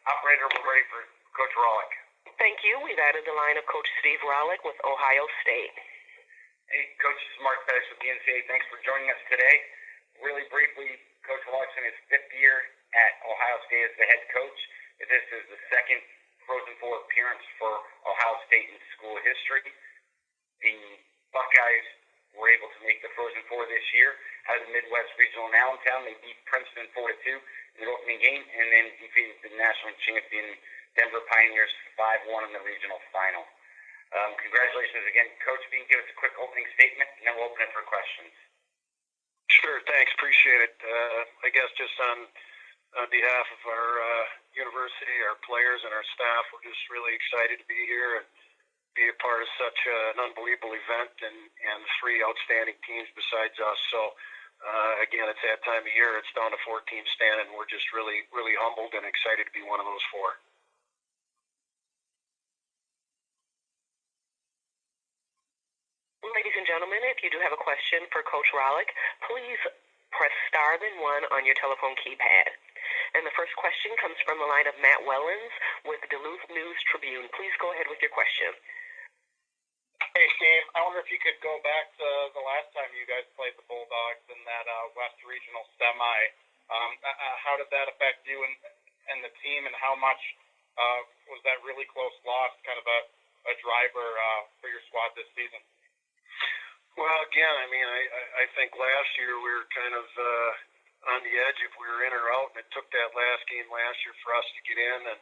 Operator, we're ready for Coach Rohlik. Thank you. We've added the line of Coach Steve Rohlik with Ohio State. Hey, Coach, this is Mark Pettis with the NCAA. Thanks for joining us today. Really briefly, Coach Rohlik's in his 5th year at Ohio State as the head coach. This is the second Frozen Four appearance for Ohio State in school history. The Buckeyes were able to make the Frozen Four this year out of the Midwest Regional in Allentown. They beat Princeton 4-2 in the opening game, and then defeated the national champion Denver Pioneers 5-1 in the regional final. Congratulations again, Coach. If you can give us a quick opening statement, and then we'll open it for questions. Sure, thanks. Appreciate it. I guess just on behalf of our university, our players, and our staff, we're just really excited to be here and be a part of such an unbelievable event and 3 outstanding teams besides us. So, again, it's that time of year. It's down to 4 teams standing. We're just really, really humbled and excited to be one of those 4. Ladies and gentlemen, if you do have a question for Coach Rohlik, please press star then 1 on your telephone keypad. And the first question comes from the line of Matt Wellens with Duluth News-Tribune. Please go ahead with your question. Hey, Steve, I wonder if you could go back to the last time you guys played the Bulldogs in that West Regional Semi. How did that affect you and the team, and how much was that really close loss kind of a driver for your squad this season? Well, again, I mean, I think last year we were kind of on the edge if we were in or out, and it took that last game last year for us to get in, and,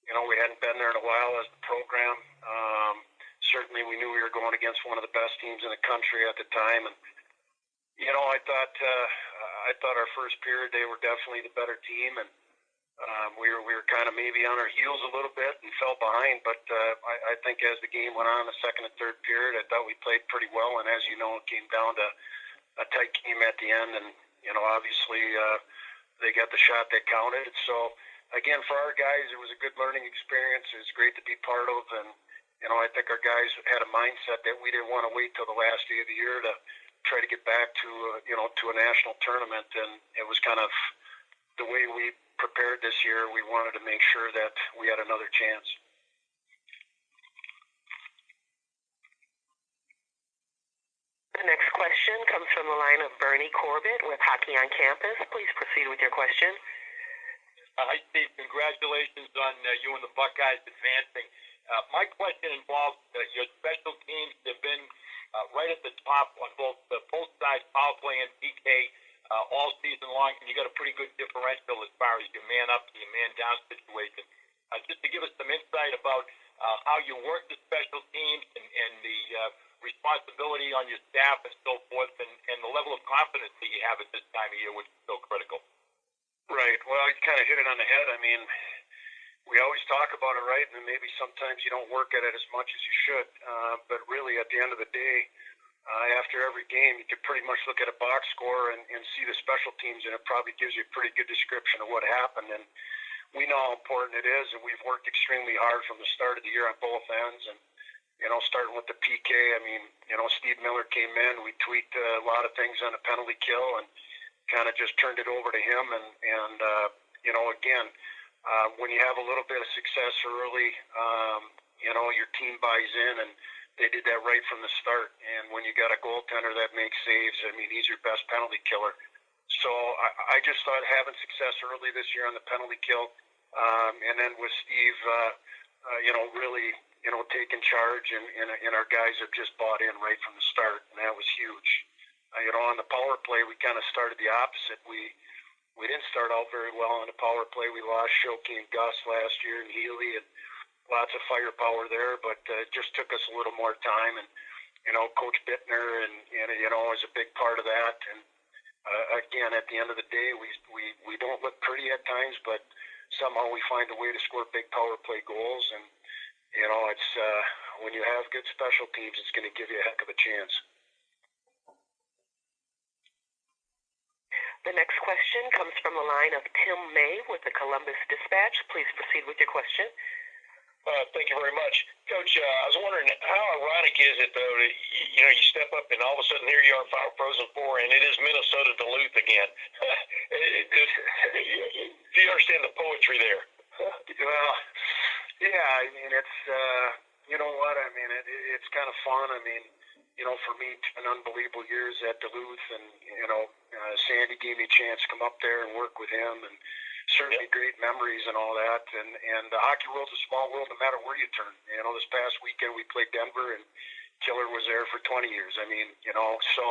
you know, we hadn't been there in a while as the program. Certainly we knew we were going against one of the best teams in the country at the time, and, you know, I thought our first period they were definitely the better team, and we were kind of maybe on our heels a little bit and fell behind, but I think as the game went on, the second and third period, I thought we played pretty well, and as you know, it came down to a tight game at the end, and, you know, obviously they got the shot that counted. So, again, for our guys, it was a good learning experience. It was great to be part of, and, you know, I think our guys had a mindset that we didn't want to wait till the last day of the year to try to get back to, you know, to a national tournament, and it was kind of the way we prepared this year. We wanted to make sure that we had another chance. The next question comes from the line of Bernie Corbett with Hockey on Campus. Please proceed with your question. Hi, Steve. Congratulations on you and the Buckeyes advancing. My question involves your special teams. They've been right at the top on both the post-side power play and PK all season long, and you got a pretty good differential as far as your man-up to your man-down situation. Just to give us some insight about how you work the special teams and the responsibility on your staff and so forth, and the level of confidence that you have at this time of year, which is so critical. Right. Well, you kind of hit it on the head. I mean, we always talk about it, right? And maybe sometimes you don't work at it as much as you should. But really, at the end of the day, after every game, you can pretty much look at a box score and see the special teams, and it probably gives you a pretty good description of what happened. And we know how important it is, and we've worked extremely hard from the start of the year on both ends. And, you know, starting with the PK, I mean, you know, Steve Miller came in. We tweaked a lot of things on the penalty kill and kind of just turned it over to him. And you know, again, when you have a little bit of success early, you know, your team buys in, and they did that right from the start. And when you got a goaltender that makes saves, I mean, he's your best penalty killer. So I just thought having success early this year on the penalty kill, and then with Steve, you know, really, you know, taking charge, and our guys have just bought in right from the start, and that was huge. You know, on the power play, we kind of started the opposite. We didn't start out very well on the power play. We lost Shoki and Gus last year, and Healy, and lots of firepower there, but it just took us a little more time. And, you know, Coach Bittner and you know, is a big part of that. And again, at the end of the day, we don't look pretty at times, but somehow we find a way to score big power play goals. And, you know, it's when you have good special teams, it's going to give you a heck of a chance. The next question comes from the line of Tim May with the Columbus Dispatch. Please proceed with your question. Thank you very much. Coach, I was wondering, how ironic is it, though, that, you know, you step up and all of a sudden here you are in Frozen Four, and it is Minnesota-Duluth again. Do you understand the poetry there? it's you know what, I mean, it's kind of fun. I mean, you know, for me, an unbelievable years at Duluth, and you know, Sandy gave me a chance to come up there and work with him, and certainly great memories and all that. And the hockey world's a small world, no matter where you turn. You know, this past weekend we played Denver, and Killer was there for 20 years. I mean, you know, so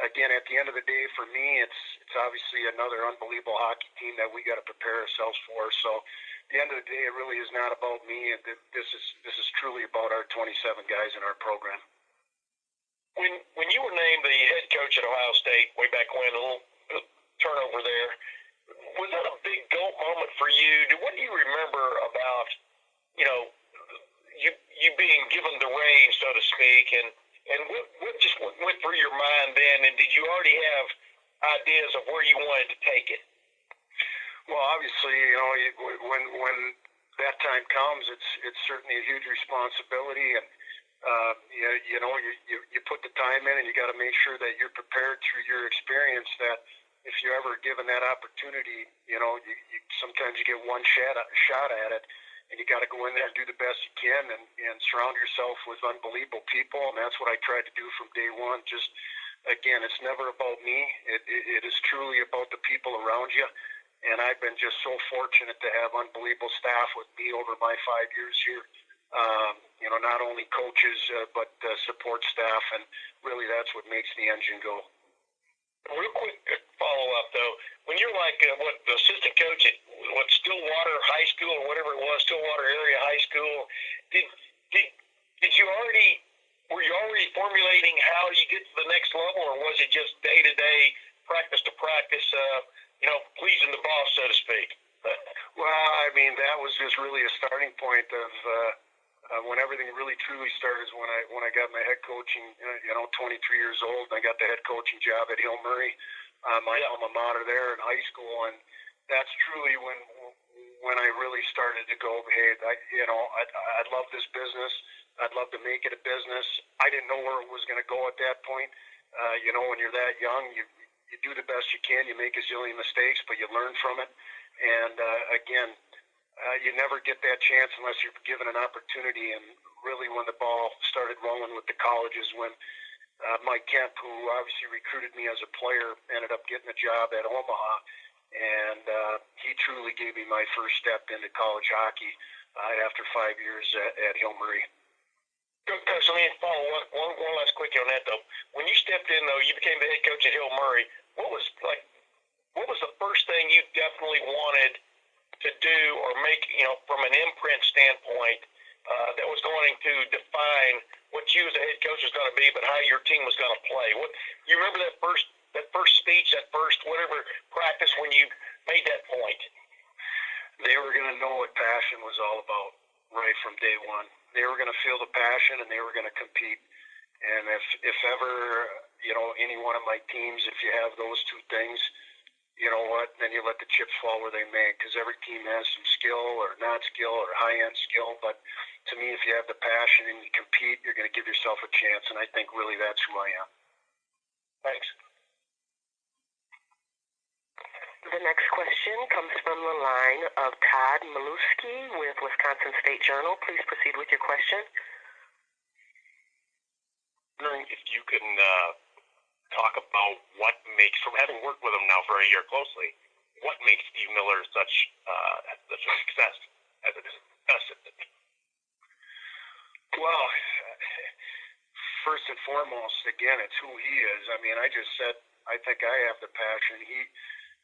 again, at the end of the day, for me, it's obviously another unbelievable hockey team that we got to prepare ourselves for. So at the end of the day, it really is not about me. This is truly about our 27 guys in our program. When you were named the head coach at Ohio State way back when, a little turnover there, was that a big goal moment for you? What do you remember about, you know, you being given the reins, so to speak, and what just went through your mind then? And did you already have ideas of where you wanted to take it? Well, obviously, you know, when that time comes, it's certainly a huge responsibility, and you know, you put the time in, and you got to make sure that you're prepared through your experience. That if you're ever given that opportunity, you know, you sometimes you get one shot at it, and you got to go in there and do the best you can, and surround yourself with unbelievable people, and that's what I tried to do from day one. Just again, it's never about me. It is truly about the people around you. And I've been just so fortunate to have unbelievable staff with me over my 5 years here. You know, not only coaches, but support staff, and really that's what makes the engine go. Real quick follow-up, though. When you're like, the assistant coach at Stillwater High School or whatever it was, Stillwater Area High School, were you already formulating how you get to the next level, or was it just day-to-day, practice to practice, you know, pleasing the boss, so to speak? Well, I mean, that was just really a starting point of when everything really truly started. Is when I got my head coaching, you know, 23 years old, and I got the head coaching job at Hill Murray, my alma mater there in high school, and that's truly when I really started to go, hey, I'd love this business. I'd love to make it a business. I didn't know where it was going to go at that point. You know, when you're that young, you do the best you can. You make a zillion mistakes, but you learn from it. And again, you never get that chance unless you're given an opportunity. And really, when the ball started rolling with the colleges, when Mike Kemp, who obviously recruited me as a player, ended up getting a job at Omaha, and he truly gave me my first step into college hockey after 5 years at Hill Murray. So let me follow one last quickie on that, though. When you stepped in, though, you became the head coach at Hill Murray. What was the first thing you definitely wanted to do or make, you know, from an imprint standpoint, that was going to define what you as a head coach was going to be, but how your team was going to play? What you remember that first speech, that first whatever practice when you made that point? They were going to know what passion was all about right from day one. They were going to feel the passion, and they were going to compete. And if ever, you know, any one of my teams, if you have those two things, you know what, then you let the chips fall where they may, because every team has some skill or not skill or high-end skill. But to me, if you have the passion and you compete, you're going to give yourself a chance, and I think really that's who I am. Thanks. The next question comes from the line of Todd Maluski with Wisconsin State Journal. Please proceed with your question. Wondering if you can talk about what makes, from having worked with him now for a year closely, what makes Steve Miller such a success as an assistant? Well, first and foremost, again, it's who he is. I mean, I just said I think I have the passion.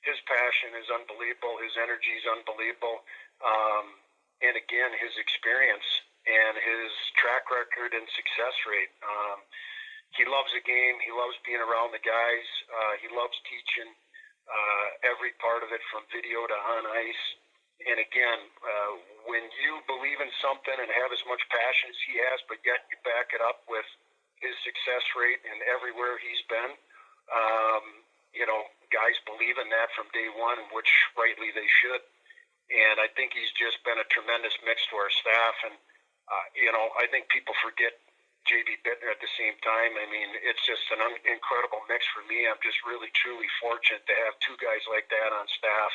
His passion is unbelievable. His energy is unbelievable. And again, his experience and his track record and success rate. He loves the game. He loves being around the guys. He loves teaching every part of it from video to on ice. And again, when you believe in something and have as much passion as he has, but yet you back it up with his success rate and everywhere he's been, you know, guys believe in that from day one, which rightly they should. And I think he's just been a tremendous mix to our staff. And, you know, I think people forget J.B. Bittner at the same time. I mean, it's just an incredible mix for me. I'm just really, truly fortunate to have two guys like that on staff.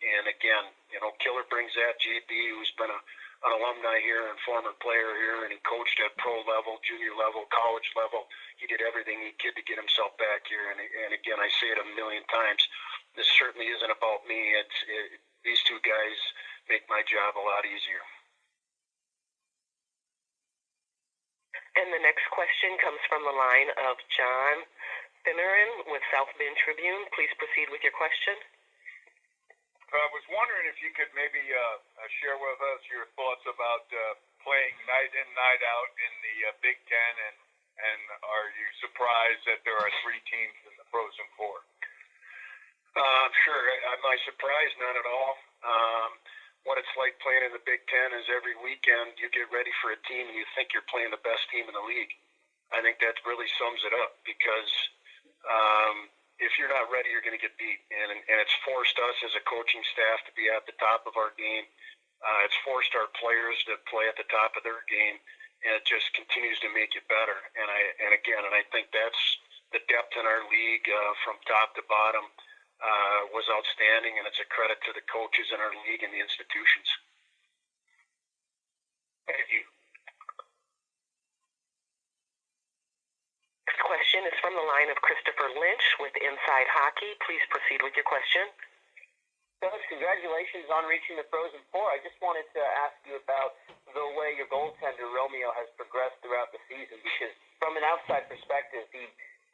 And again, you know, Killer brings that. J.B., who's been a an alumni here and former player here, and he coached at pro level, junior level, college level. He did everything he could to get himself back here. And again, I say it a million times, this certainly isn't about me. These two guys make my job a lot easier. And the next question comes from the line of John Finneran with South Bend Tribune. Please proceed with your question. I was wondering if you could maybe share with us your thoughts about playing night in, night out in the Big Ten, and are you surprised that there are 3 teams in the Frozen Four? Sure. Am I surprised? Not at all. What it's like playing in the Big Ten is every weekend you get ready for a team and you think you're playing the best team in the league. I think that really sums it up because if you're not ready, you're going to get beat. And it's forced us as a coaching staff to be at the top of our game. It's forced our players to play at the top of their game, and it just continues to make you better. And I think that's the depth in our league from top to bottom was outstanding, and it's a credit to the coaches in our league and the institutions. Thank you. Next question is from the line of Christopher Lynch with Inside Hockey. Please proceed with your question. Coach, congratulations on reaching the Frozen Four. I just wanted to ask you about the way your goaltender, Romeo, has progressed throughout the season, because from an outside perspective, he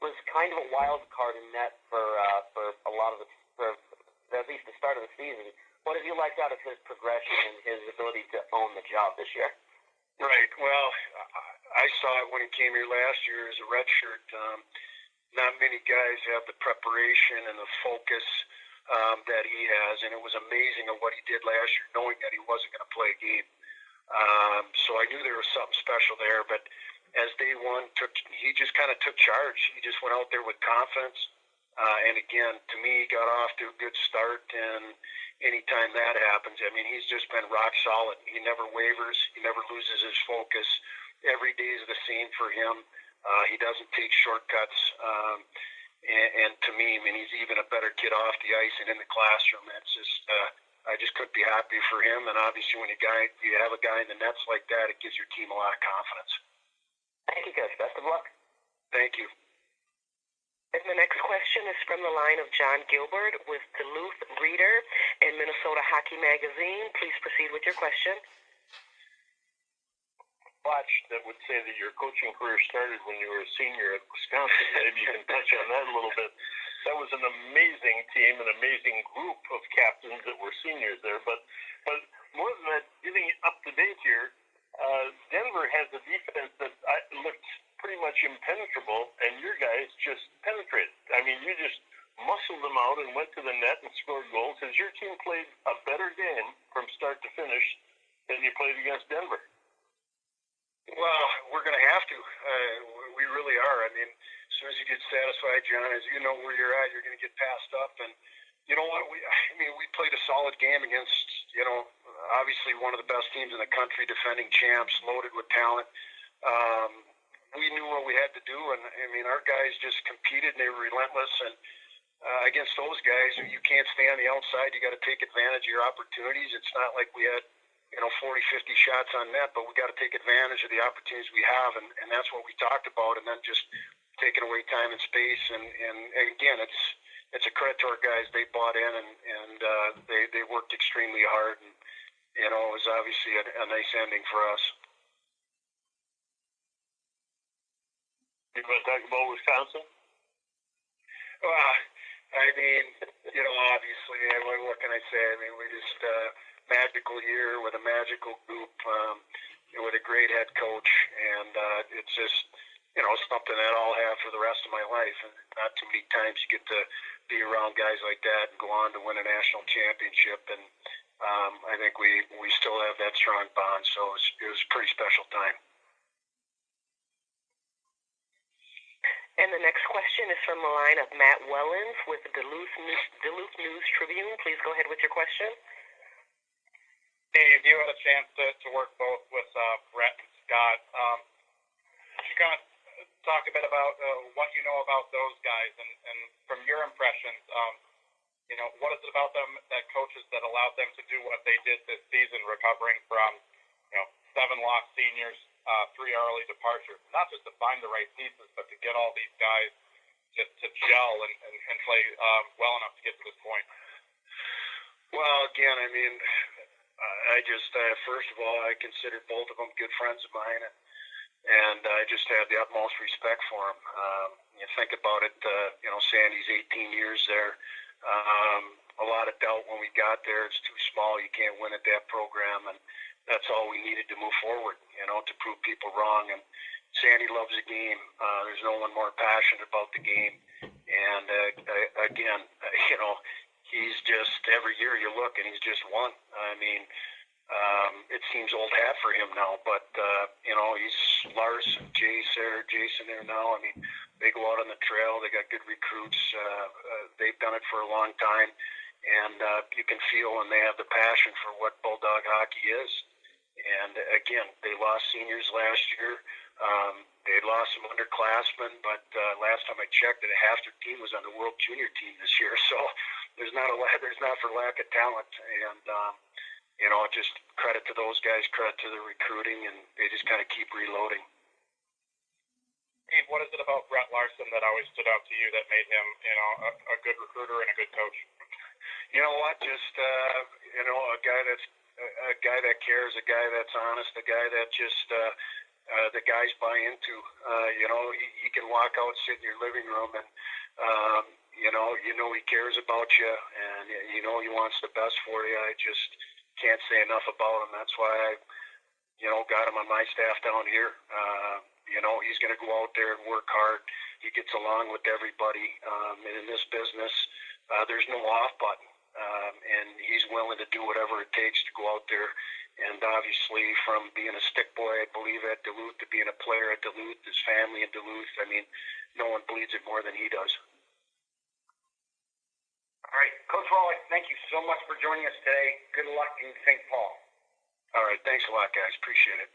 was kind of a wild card in net for a lot of for at least the start of the season. What have you liked out of his progression and his ability to own the job this year? Right. Well, I saw it when he came here last year as a redshirt. Not many guys have the preparation and the focus that he has, and it was amazing of what he did last year, knowing that he wasn't going to play a game. So I knew there was something special there, but as day one, he just kind of took charge. He just went out there with confidence. And again, to me, he got off to a good start, and anytime that happens, I mean, he's just been rock solid. He never wavers. He never loses his focus. Every day is the same for him. He doesn't take shortcuts. And to me, I mean, he's even a better kid off the ice and in the classroom. It's just, I just couldn't be happy for him. And obviously, when you have a guy in the nets like that, it gives your team a lot of confidence. Thank you, Coach. Best of luck. Thank you. And the next question is from the line of John Gilbert with Duluth Reader and Minnesota Hockey Magazine. Please proceed with your question. Watch that would say that your coaching career started when you were a senior at Wisconsin. Maybe you can touch on that a little bit. That was an amazing team, an amazing group of captains that were seniors there. But more than that, getting up to date here, Denver has a defense that looked pretty much impenetrable, and your guys just penetrated. I mean, you just muscled them out and went to the net and scored goals. Has your team played a better game from start to finish than you played against Denver? Well, we're going to have to. We really are. I mean, as soon as you get satisfied, John, as you know where you're at, you're going to get passed up. And you know what? We played a solid game against, obviously one of the best teams in the country, defending champs, loaded with talent. We knew what we had to do, and I mean, our guys just competed, and they were relentless. And against those guys, you can't stay on the outside. You got to take advantage of your opportunities. It's not like we had 40, 50 shots on net, but we got to take advantage of the opportunities we have, and that's what we talked about. And then just taking away time and space, and again, it's a credit to our guys. They bought in, and they worked extremely hard, and it was obviously a nice ending for us. You want to talk about Wisconsin? Well, I mean, obviously, what can I say? I mean, we just magical year with a magical group, with a great head coach, and it's just, something that I'll have for the rest of my life. And not too many times you get to be around guys like that and go on to win a national championship. And I think we still have that strong bond, so it was a pretty special time. And the next question is from the line of Matt Wellens with the Duluth News Tribune. Please go ahead with your question. Dave, you had a chance to work both with Brett and Scott. Could you kind of talk a bit about what you know about those guys, and from your impressions, what is it about them that coaches that allowed them to do what they did this season, recovering from 7 lost seniors, 3 early departures, not just to find the right pieces, but to get all these guys to gel and play well enough to get to this point? Well, again, I mean, I just first of all, I consider both of them good friends of mine, and I just had the utmost respect for them. You think about it, Sandy's 18 years there. A lot of doubt when we got there. It's too small. You can't win at that program, and that's all we needed to move forward, to prove people wrong. And Sandy loves the game. There's no one more passionate about the game. And again, he's just, every year you look and he's just won. I mean, it seems old hat for him now, but he's Lars and Jason there now. I mean, they go out on the trail. They got good recruits. They've done it for a long time, and you can feel when they have the passion for what Bulldog hockey is. And again, they lost seniors last year. They lost some underclassmen, but last time I checked, half their team was on the World Junior team this year. So there's not for lack of talent, and just credit to those guys, credit to the recruiting, and they just kind of keep reloading. Steve, what is it about Brett Larson that always stood out to you that made him, a good recruiter and a good coach? You know what? Just a guy that cares, a guy that's honest, a guy that just the guys buy into. He can walk out, sit in your living room, and he cares about you, and he wants the best for you. I just can't say enough about him. That's why I got him on my staff down here. He's going to go out there and work hard. He gets along with everybody. And in this business, there's no off button. And he's willing to do whatever it takes to go out there. And obviously, from being a stick boy, I believe, at Duluth, to being a player at Duluth, his family in Duluth, I mean, no one bleeds it more than he does. All right. Coach Rohlik, thank you so much for joining us today. Good luck in St. Paul. All right. Thanks a lot, guys. Appreciate it.